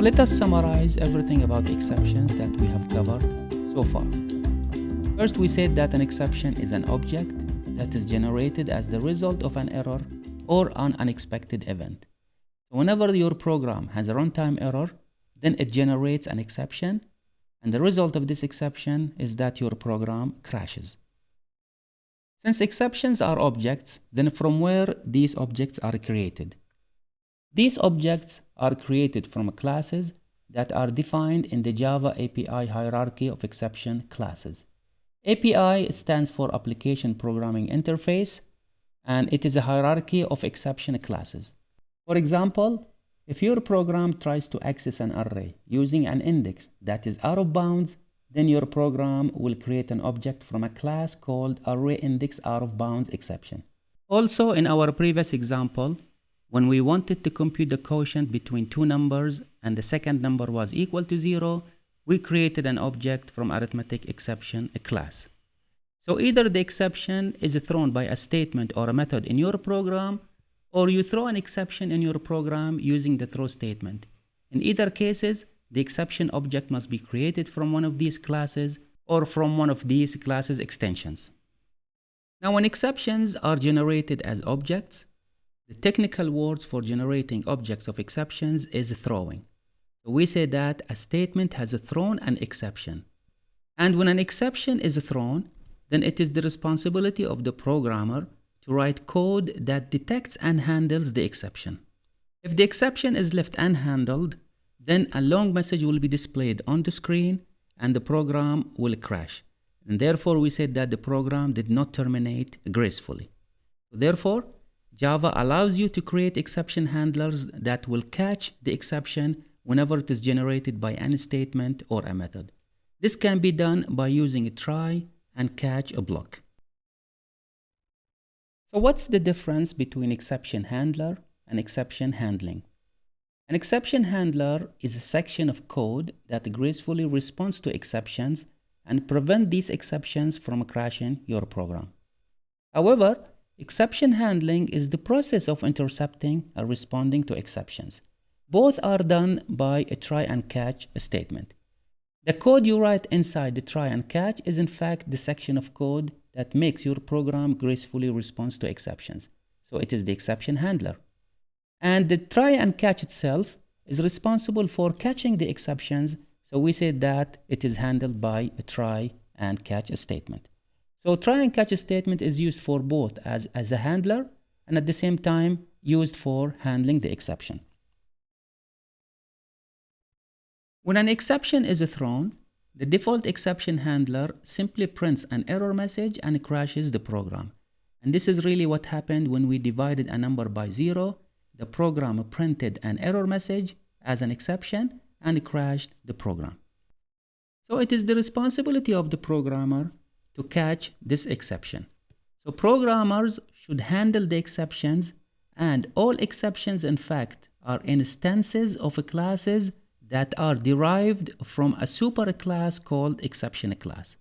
let us summarize everything about exceptions that we have covered so far. First, we said that an exception is an object that is generated as the result of an error or an unexpected event. So whenever your program has a runtime error, then it generates an exception, and the result of this exception is that your program crashes. Since exceptions are objects, then from where these objects are created? These objects are created from classes that are defined in the Java API hierarchy of exception classes. API stands for Application Programming Interface, and it is a hierarchy of exception classes. For example, if your program tries to access an array using an index that is out of bounds, then your program will create an object from a class called ArrayIndexOutOfBoundsException. Also, in our previous example, when we wanted to compute the quotient between two numbers and the second number was equal to 0, we created an object from ArithmeticException, a class. So either the exception is thrown by a statement or a method in your program, or you throw an exception in your program using the throw statement. In either cases, the exception object must be created from one of these classes or from one of these classes extensions. Now, when exceptions are generated as objects, the technical words for generating objects of exceptions is throwing. So we say that a statement has thrown an exception. And when an exception is thrown, then it is the responsibility of the programmer to write code that detects and handles the exception. If the exception is left unhandled, then a long message will be displayed on the screen and the program will crash. And therefore, we said that the program did not terminate gracefully. Therefore, Java allows you to create exception handlers that will catch the exception whenever it is generated by any statement or a method. This can be done by using a try and catch a block. So what's the difference between exception handler and exception handling? An exception handler is a section of code that gracefully responds to exceptions and prevents these exceptions from crashing your program. However, exception handling is the process of intercepting and responding to exceptions. Both are done by a try and catch statement. The code you write inside the try and catch is in fact the section of code that makes your program gracefully respond to exceptions. So it is the exception handler. And the try and catch itself is responsible for catching the exceptions. So we say that it is handled by a try and catch statement. So try and catch statement is used for both as a handler and at the same time used for handling the exception. When an exception is thrown, the default exception handler simply prints an error message and crashes the program. And this is really what happened when we divided a number by 0. The program printed an error message as an exception and crashed the program. So it is the responsibility of the programmer to catch this exception. So programmers should handle the exceptions, and all exceptions in fact are instances of classes that are derived from a superclass called exception class.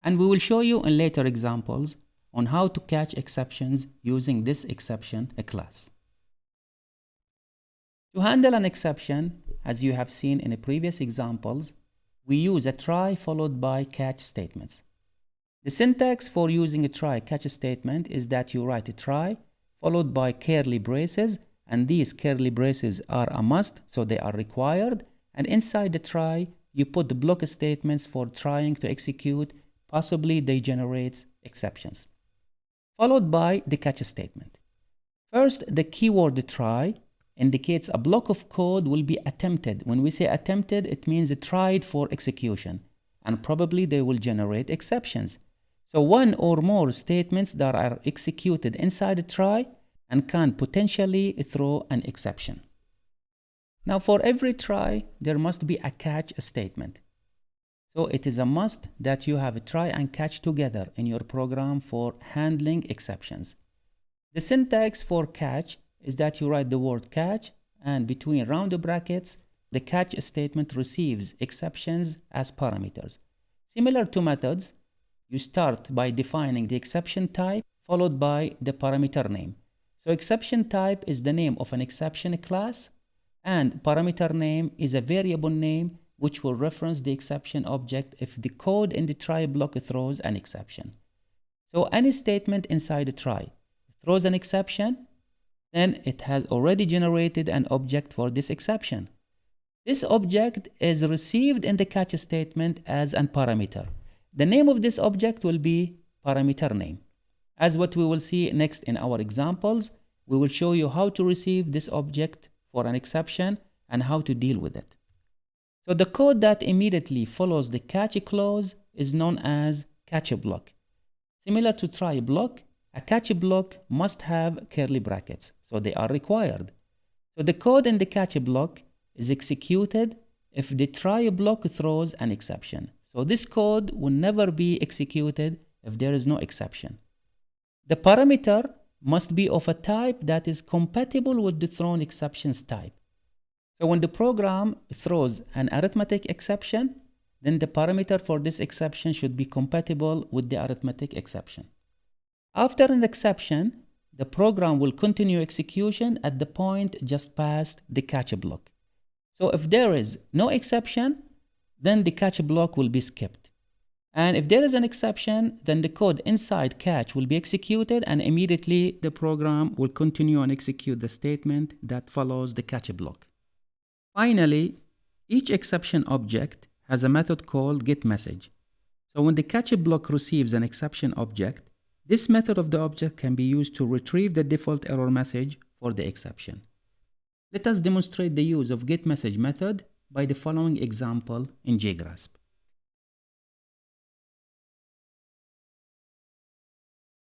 And we will show you in later examples on how to catch exceptions using this exception class. To handle an exception, as you have seen in the previous examples, we use a try followed by catch statements. The syntax for using a try catch statement is that you write a try followed by curly braces, and these curly braces are a must, so they are required. And inside the try, you put the block statements for trying to execute, possibly they generate exceptions. Followed by the catch statement. First, the keyword try indicates a block of code will be attempted. When we say attempted, it means tried for execution, and probably they will generate exceptions. So one or more statements that are executed inside a try and can potentially throw an exception. Now for every try, there must be a catch statement. So it is a must that you have a try and catch together in your program for handling exceptions. The syntax for catch is that you write the word catch, and between round brackets, the catch statement receives exceptions as parameters. Similar to methods, you start by defining the exception type followed by the parameter name. So exception type is the name of an exception class, and parameter name is a variable name which will reference the exception object if the code in the try block throws an exception. So any statement inside a try throws an exception, then it has already generated an object for this exception. This object is received in the catch statement as an parameter. The name of this object will be parameter name. As what we will see next in our examples, we will show you how to receive this object for an exception and how to deal with it. So the code that immediately follows the catch clause is known as catch block. Similar to try block, a catch block must have curly brackets, so they are required. So the code in the catch block is executed if the try block throws an exception. So this code will never be executed if there is no exception. The parameter must be of a type that is compatible with the thrown exceptions type. So when the program throws an arithmetic exception, then the parameter for this exception should be compatible with the arithmetic exception. After an exception, the program will continue execution at the point just past the catch block. So if there is no exception, then the catch block will be skipped. And if there is an exception, then the code inside catch will be executed and immediately the program will continue and execute the statement that follows the catch block. Finally, each exception object has a method called getMessage. So when the catch block receives an exception object, this method of the object can be used to retrieve the default error message for the exception. Let us demonstrate the use of getMessage method by the following example in JGrasp.